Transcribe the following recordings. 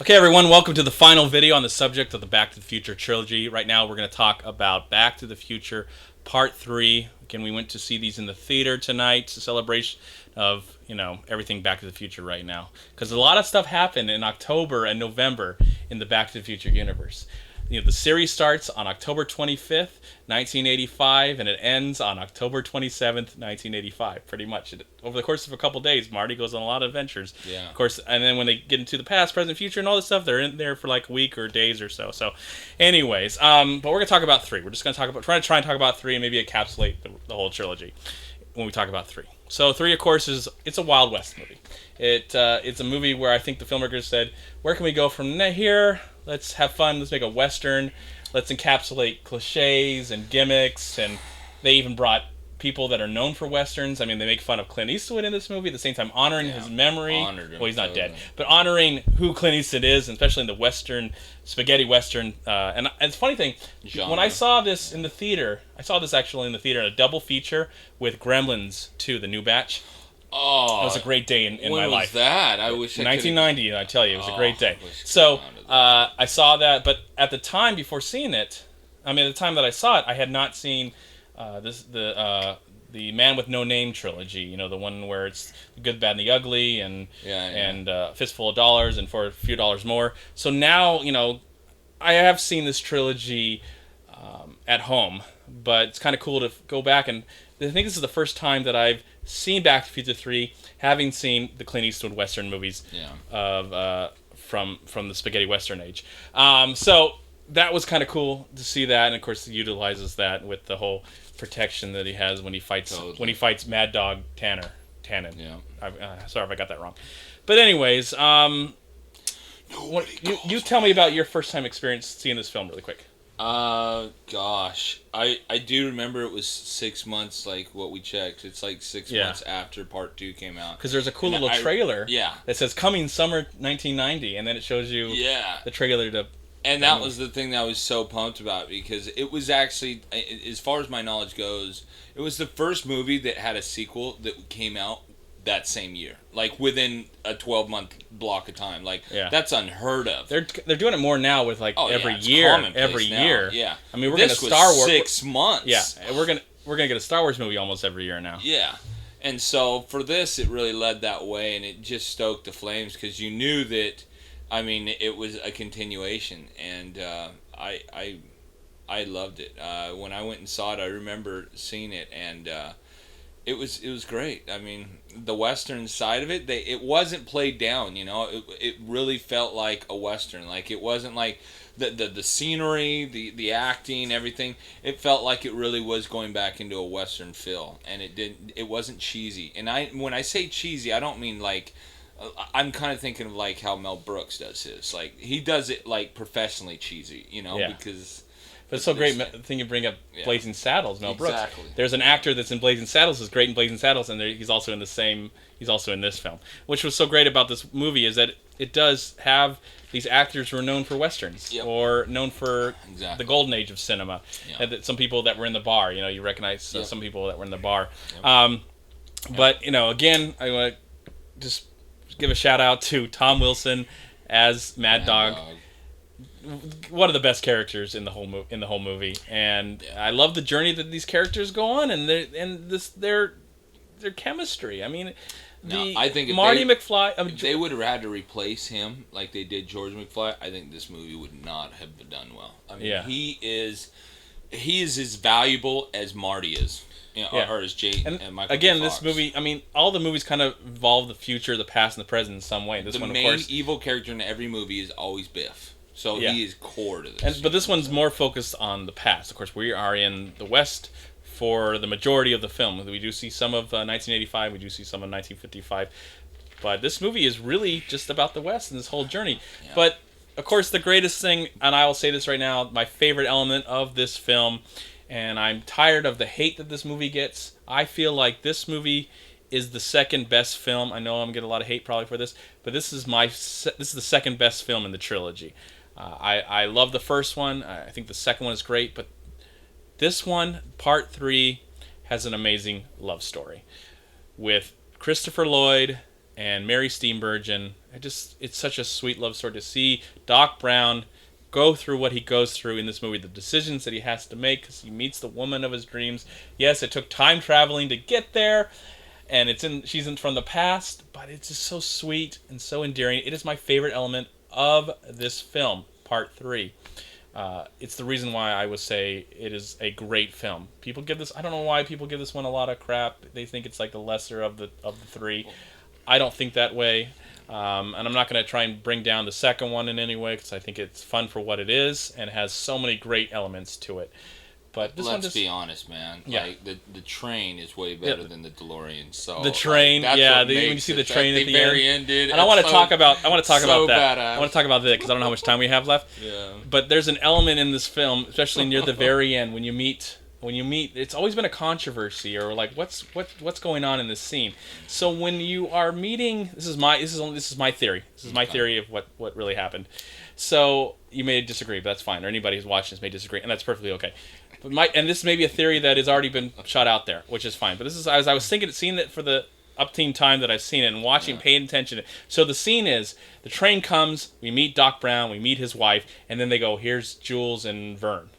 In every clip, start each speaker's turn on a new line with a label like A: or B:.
A: Okay, everyone, welcome to the final video on the subject of the Back to the Future trilogy. Right now, we're going to talk about Back to the Future Part 3. Again, we went to see these in the theater tonight. It's a celebration of, everything Back to the Future right now. Because a lot of stuff happened in October and November in the Back to the Future universe. The series starts on October 25th, 1985, and it ends on October 27th, 1985. Pretty much over the course of a couple days, Marty goes on a lot of adventures.
B: Yeah.
A: Of course, and then when they get into the past, present, future, and all this stuff, they're in there for like a week or days or so. So, anyways, but we're gonna talk about 3. We're just gonna try and talk about 3 and maybe encapsulate the whole trilogy when we talk about 3. So 3, of course, it's a Wild West movie. It's a movie where I think the filmmakers said, where can we go from here? Let's have fun. Let's make a Western. Let's encapsulate cliches and gimmicks. And they even brought people that are known for Westerns. I mean, they make fun of Clint Eastwood in this movie, at the same time honoring his memory.
B: Honored him,
A: well, he's not
B: totally.
A: dead. But honoring who Clint Eastwood is, and especially in the Western, spaghetti Western. And it's a funny thing,
B: Genre.
A: when I saw this in the theater, I saw this actually in the theater, in a double feature with Gremlins 2, the new batch.
B: Oh,
A: It was a great day in my
B: when was
A: life.
B: that? I wish I
A: 1990, I tell you, it was a great day.
B: I wish I
A: So
B: could've gone to that.
A: I saw that, but at the time before seeing it, at the time that I saw it, I had not seen the Man with No Name trilogy. You know, the one where it's the Good, Bad, and the Ugly, and Fistful of Dollars, and For a Few Dollars More. So now, I have seen this trilogy at home, but it's kind of cool to go back, and I think this is the first time that I've seen Back to the Future 3, having seen the Clint Eastwood Western movies of from the spaghetti Western age. So that was kind of cool to see that, and of course he utilizes that with the whole protection that he has when he fights Mad Dog Tannen.
B: Yeah.
A: Sorry if I got that wrong, but anyways, you tell me about your first time experience seeing this film really quick.
B: Gosh, I do remember it was 6 months, like what we checked. It's like 6 months after Part 2 came out.
A: Because there's a cool
B: And
A: little trailer
B: yeah.
A: that says coming summer 1990, and then it shows you the trailer to.
B: And that was the thing that I was so pumped about, because it was actually, as far as my knowledge goes, it was the first movie that had a sequel that came out that same year, like within a 12-month block of time. Like that's unheard of.
A: They're doing it more now with like every
B: it's
A: year.
B: commonplace now. Yeah.
A: I mean, we're
B: this
A: gonna Star Wars
B: 6 months.
A: Yeah, we're gonna get a Star Wars movie almost every year now.
B: Yeah. And so for this, it really led that way, and it just stoked the flames, because you knew that, it was a continuation, and I loved it. When I went and saw it, I remember seeing it, and it was great. The Western side of it, it wasn't played down. It really felt like a Western. Like, it wasn't like the scenery, the acting, everything. It felt like it really was going back into a Western feel, and it wasn't cheesy. And when I say cheesy, I don't mean like. I'm kind of thinking of like how Mel Brooks does his. Like, he does it like professionally cheesy, because.
A: But it's so great thing you bring up Blazing Saddles, Mel Brooks.
B: Exactly.
A: There's an actor that's in Blazing Saddles, who's great in Blazing Saddles, and he's also in He's also in this film. Which was so great about this movie is that it does have these actors who are known for westerns or known for the golden age of cinema. And that some people that were in the bar, you recognize some people that were in the bar. But again, I want to just give a shout out to Tom Wilson as Mad Dog. One of the best characters in the whole movie, and I love the journey that these characters go on, and their chemistry.
B: I think if
A: Marty McFly.
B: If they would have had to replace him like they did George McFly, I think this movie would not have been done well. He is as valuable as Marty is. Or as Jay and Michael
A: again,
B: J. Fox.
A: this movie. All the movies kind of involve the future, the past, and the present in some way. This
B: the
A: one, of
B: main
A: course,
B: evil character in every movie is always Biff. So he is core to this.
A: But this one's more focused on the past. Of course, we are in the West for the majority of the film. We do see some of 1985. We do see some of 1955. But this movie is really just about the West and this whole journey. Yeah. But, of course, the greatest thing, and I will say this right now, my favorite element of this film, and I'm tired of the hate that this movie gets. I feel like this movie is the second best film. I know I'm going to get a lot of hate probably for this, but this is the second best film in the trilogy. I love the first one. I think the second one is great, but this one, Part 3, has an amazing love story with Christopher Lloyd and Mary Steenburgen. It's such a sweet love story to see Doc Brown go through what he goes through in this movie, the decisions that he has to make because he meets the woman of his dreams. Yes, it took time traveling to get there, and she's in from the past, but it's just so sweet and so endearing. It is my favorite element of this film, Part 3. It's the reason why I would say it is a great film. People give this, I don't know why people give this one a lot of crap. They think it's like the lesser of the three. I don't think that way. And I'm not going to try and bring down the second one in any way because I think it's fun for what it is and has so many great elements to it. But this
B: Let's be honest, man.
A: Yeah.
B: Like the train is way better than the DeLorean. So
A: the train,
B: that's
A: yeah.
B: what
A: when you
B: makes
A: see
B: it
A: the train at the
B: very
A: end,
B: dude.
A: and I want to talk about. I want to talk
B: so
A: about that.
B: badass.
A: I want to talk about that because I don't know how much time we have left.
B: Yeah.
A: But there's an element in this film, especially near the very end, when you meet. It's always been a controversy, or like what's going on in this scene. So when you are meeting, this is my theory. This is my theory of what really happened. So you may disagree, but that's fine. Or anybody who's watching this may disagree, and that's perfectly okay. But this may be a theory that has already been shot out there, which is fine. But this is as I was seeing it for the upteen time that I've seen it and watching, paying attention. So the scene is the train comes, we meet Doc Brown, we meet his wife, and then they go, here's Jules and Vern.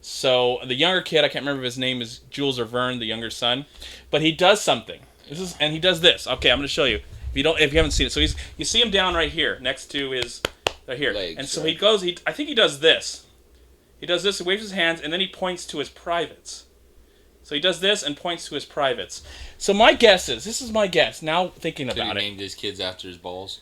A: So the younger kid, I can't remember if his name is Jules or Vern, the younger son, but he does something. And he does this. Okay, I'm going to show you. If you haven't seen it, so you see him down right here next to his right here,
B: legs,
A: and so
B: right.
A: he goes. I think he does this. He does this. He waves his hands, and then he points to his privates. So he does this and points to his privates. So my guess is, this is my guess. Now thinking about it.
B: He named his kids after his balls.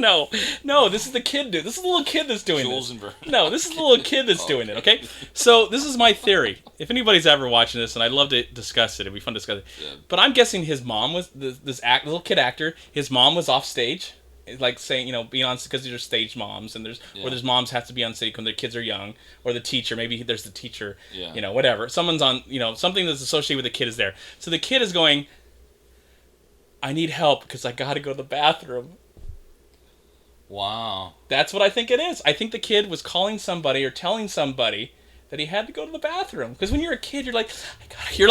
A: No, this is the kid dude. This is the little kid that's doing
B: Jules
A: this.
B: and Vern.
A: No, this is the little kid that's doing it, okay? So this is my theory. If anybody's ever watching this, and I'd love to discuss it, it'd be fun to discuss it.
B: Yeah.
A: But I'm guessing his mom was, little kid actor, his mom was off stage, like saying, being on, because these are stage moms, and or there's moms have to be on stage when their kids are young, or the teacher, maybe there's the teacher, whatever. Someone's on, something that's associated with the kid is there. So the kid is going, I need help because I got to go to the bathroom.
B: Wow.
A: That's what I think it is. I think the kid was calling somebody or telling somebody that he had to go to the bathroom. Because when you're a kid, you're like, I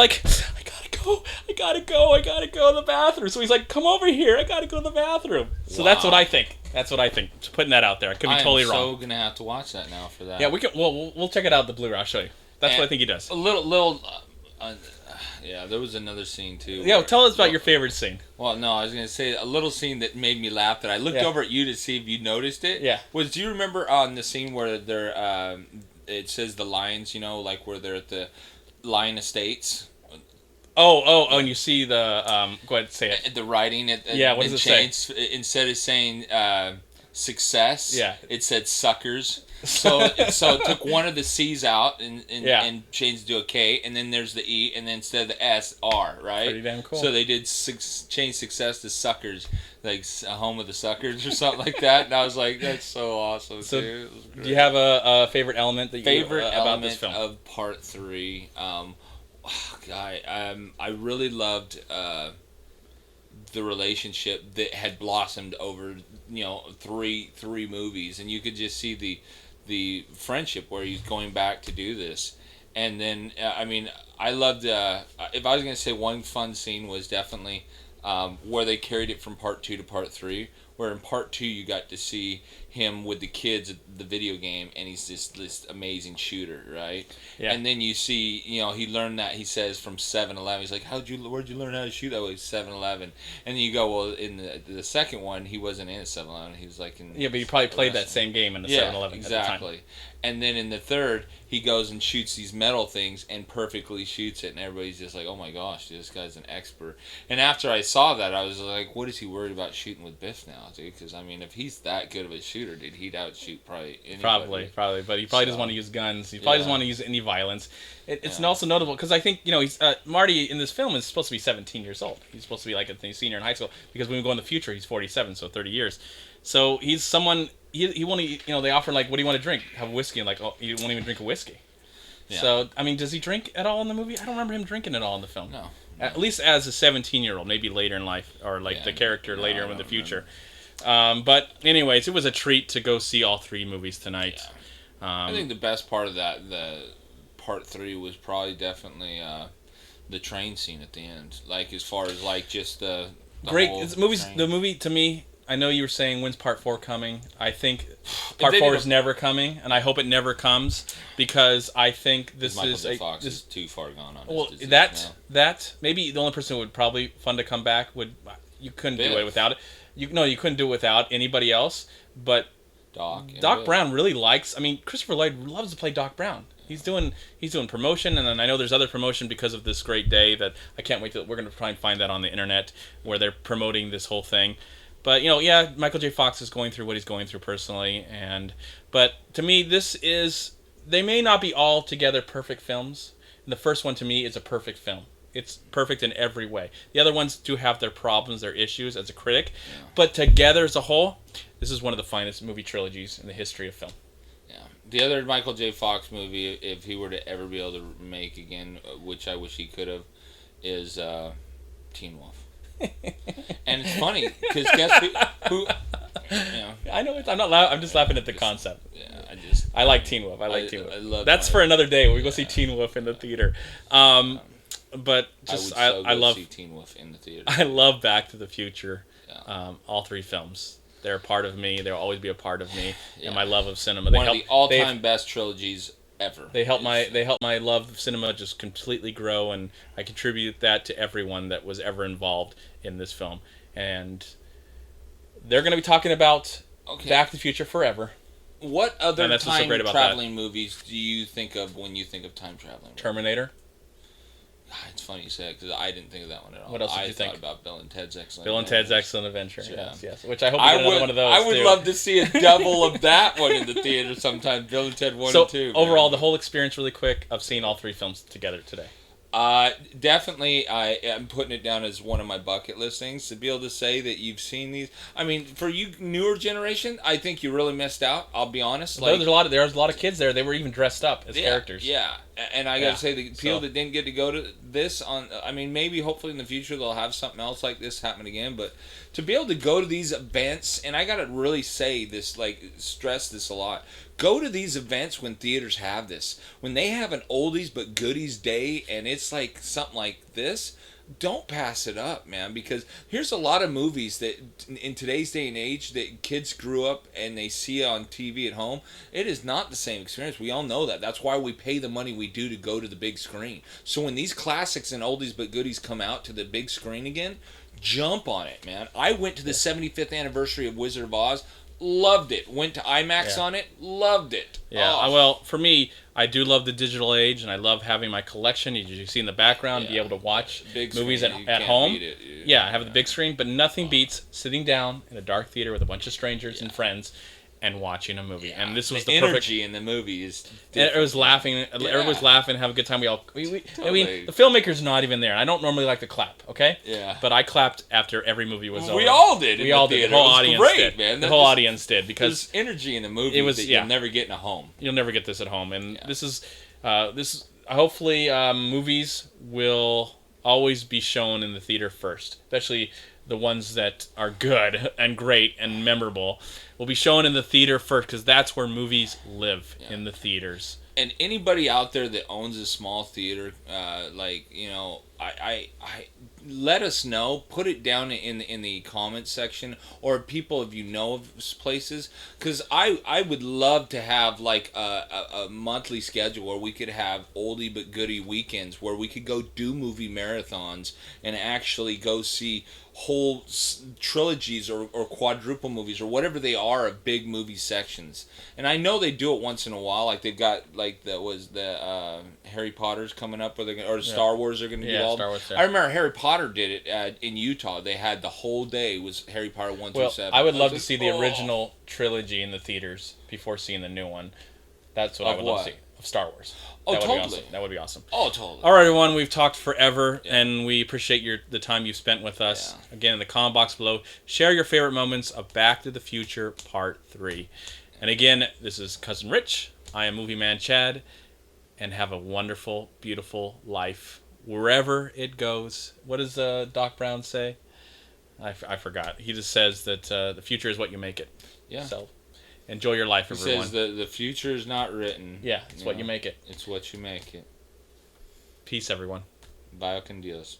A: gotta go to the bathroom. So he's like, come over here, I gotta go to the bathroom. So that's what I think. Just putting that out there. I could be totally wrong.
B: I'm so gonna have to watch that now for that.
A: Yeah, we can. We'll check it out. The Blu-ray. I'll show you. That's what I think he does.
B: A little. Yeah, there was another scene too.
A: Yeah, tell us about your favorite scene.
B: Well, no, I was gonna say a little scene that made me laugh. That I looked over at you to see if you noticed it.
A: Yeah.
B: Do you remember on the scene where they're it says the Lions, like where they're at the Lion Estates.
A: And you see the go ahead and say it.
B: The writing what
A: does it say?
B: Instead of saying success, it said suckers. So it took one of the C's out and changed it to a K, and then there's the E, and then instead of the S, R, right?
A: Pretty damn cool.
B: So they did change success to suckers, like a home of the suckers or something like that. And I was like, that's so awesome,
A: so
B: dude.
A: Do you have a favorite element that
B: about
A: this film?
B: Of Part 3? I really loved the relationship that had blossomed over three movies, and you could just see the friendship where he's going back to do this. And then I loved if I was going to say one fun scene was definitely where they carried it from Part 2 to Part 3, where in Part 2 you got to see him with the kids at the video game, and he's this amazing shooter, right? Yeah. And then you see, he learned that, he says, from 7-Eleven. He's like, where'd you learn how to shoot that way? 7-Eleven. And then you go, well, in the second one, he wasn't in a 7-Eleven. He was like in...
A: Yeah, but he probably played that same game in the 7-Eleven
B: exactly.
A: at the time.
B: And then in the third, he goes and shoots these metal things and perfectly shoots it, and everybody's just like, oh my gosh, this guy's an expert. And after I saw that, I was like, what is he worried about shooting with Biff now, dude? Because, if he's that good of a shooter, dude, he'd outshoot probably anybody.
A: Probably. But he probably doesn't want to use guns. He probably doesn't want to use any violence. It's also notable, because I think, he's Marty in this film is supposed to be 17 years old. He's supposed to be like a senior in high school, because when we go in the future, he's 47, so 30 years. So he's someone... He won't. They offer, like, what do you want to drink? Have whiskey, and like, oh, you won't even drink a whiskey. Yeah. So does he drink at all in the movie? I don't remember him drinking at all in the film.
B: No.
A: At least as a 17-year-old, maybe later in life, or like the character later in the future. But anyways, it was a treat to go see all three movies tonight. Yeah.
B: I think the best part of the Part 3 was probably definitely the train scene at the end. Like, as far as like just the
A: great.
B: whole
A: The
B: train.
A: movie to me. I know you were saying when's part 4 coming. I think
B: If
A: part
B: they
A: 4
B: did
A: is never coming, and I hope it never comes because I think this
B: Michael
A: is
B: J. Fox is too far gone on
A: well
B: his disease
A: that maybe the only person who would probably fun to come back would you couldn't do
B: Biff.
A: it without it. You couldn't do it without anybody else. But
B: Doc. And
A: Doc
B: Biff.
A: Brown really likes. I mean, Christopher Lloyd loves to play Doc Brown. He's doing promotion, and then I know there's other promotion because of this great day that I can't wait to. We're going to try and find that on the internet where they're promoting this whole thing. But yeah, Michael J. Fox is going through what he's going through personally, but to me, they may not be all together perfect films. And the first one to me is a perfect film. It's perfect in every way. The other ones do have their problems, their issues as a critic, but together as a whole, this is one of the finest movie trilogies in the history of film.
B: Yeah. The other Michael J. Fox movie, if he were to ever be able to make again, which I wish he could have, is Teen Wolf. And it's funny because guess who
A: I know I'm not I'm just laughing at the concept.
B: Yeah,
A: I like Teen Wolf. I love that's for another day when we go see Teen Wolf in the theater. But just I love
B: see Teen Wolf in the theater.
A: I love Back to the Future.
B: Yeah.
A: All 3 films. They're a part of me. They'll always be a part of me and my love of cinema.
B: One of the all-time best trilogies ever.
A: They help my love of cinema just completely grow, and I contribute that to everyone that was ever involved in this film. And they're going to be talking about Back to the Future forever.
B: What other time traveling movies do you think of when you think of time traveling?
A: Terminator.
B: It's funny you say it because I didn't think of that one at all.
A: What else did you think?
B: I thought about Bill and Ted's Excellent
A: Bill and
B: Adventure.
A: Ted's Excellent Adventure.
B: Yeah.
A: Yes. Which I hope we get another one of those.
B: I would love to see a double of that one in the theater sometime. Bill and Ted 1 and 2.
A: Overall, the whole experience really quick of seeing all 3 films together today.
B: Definitely, I am putting it down as one of my bucket list things to be able to say that you've seen these. I mean, for you newer generation, I think you really missed out. I'll be honest.
A: There's a lot of kids there. They were even dressed up as characters.
B: Yeah, and I gotta say the people that didn't get to go to this I mean, maybe hopefully in the future they'll have something else like this happen again. But to be able to go to these events, and I gotta really say this, stress this a lot. Go to these events when theaters have this. When they have an oldies but goodies day and it's like something like this, don't pass it up, man, because here's a lot of movies that in today's day and age that kids grew up and they see on TV at home. It is not the same experience. We all know that. That's why we pay the money we do to go to the big screen. So when these classics and oldies but goodies come out to the big screen again, jump on it, man. I went to the 75th anniversary of Wizard of Oz. Loved it. Went to IMAX on it. Loved it.
A: Yeah. Well, for me, I do love the digital age, and I love having my collection. You see in the background, be able to watch movies at home. Have the big screen, but nothing beats sitting down in a dark theater with a bunch of strangers and friends and watching a movie. And this was the perfect
B: energy in the movie is
A: different. And it was laughing. Everyone was laughing, have a good time. I mean, the filmmaker's not even there. I don't normally like to clap, okay?
B: Yeah.
A: But I clapped after every movie was over.
B: We all did.
A: We all did. The whole audience did.
B: Man.
A: The whole audience did because
B: there's energy in the movie that you'll never get in a home.
A: You'll never get this at home, and this is hopefully movies will always be shown in the theater first, especially the ones that are good and great and memorable will be shown in the theater first because that's where movies live, in the theaters.
B: And anybody out there that owns a small theater, I let us know. Put it down in the comments section, or people if you know of places, because I would love to have like a monthly schedule where we could have oldie but goodie weekends where we could go do movie marathons and actually go see whole trilogies or quadruple movies or whatever they are of big movie sections. And I know they do it once in a while, like they've got Harry Potter's coming up, or Star Wars are going to do all.
A: Star Wars,
B: I remember Harry Potter did it in Utah. They had the whole day was Harry Potter 1 through 7.
A: I would love to see the original trilogy in the theaters before seeing the new one. That's what I would love to see. Of Star Wars.
B: Totally.
A: That would be awesome.
B: Oh, totally.
A: All right, everyone. We've talked forever, and we appreciate the time you've spent with us.
B: Yeah.
A: Again, in the comment box below, share your favorite moments of Back to the Future Part 3. And again, this is Cousin Rich. I am MovieManCHAD, and have a wonderful, beautiful life wherever it goes. What does Doc Brown say? I forgot. He just says that the future is what you make it.
B: Yeah.
A: So enjoy your life, everyone.
B: He says the future is not written.
A: Yeah, it's what you make it.
B: It's what you make it.
A: Peace, everyone.
B: Vaya con Dios.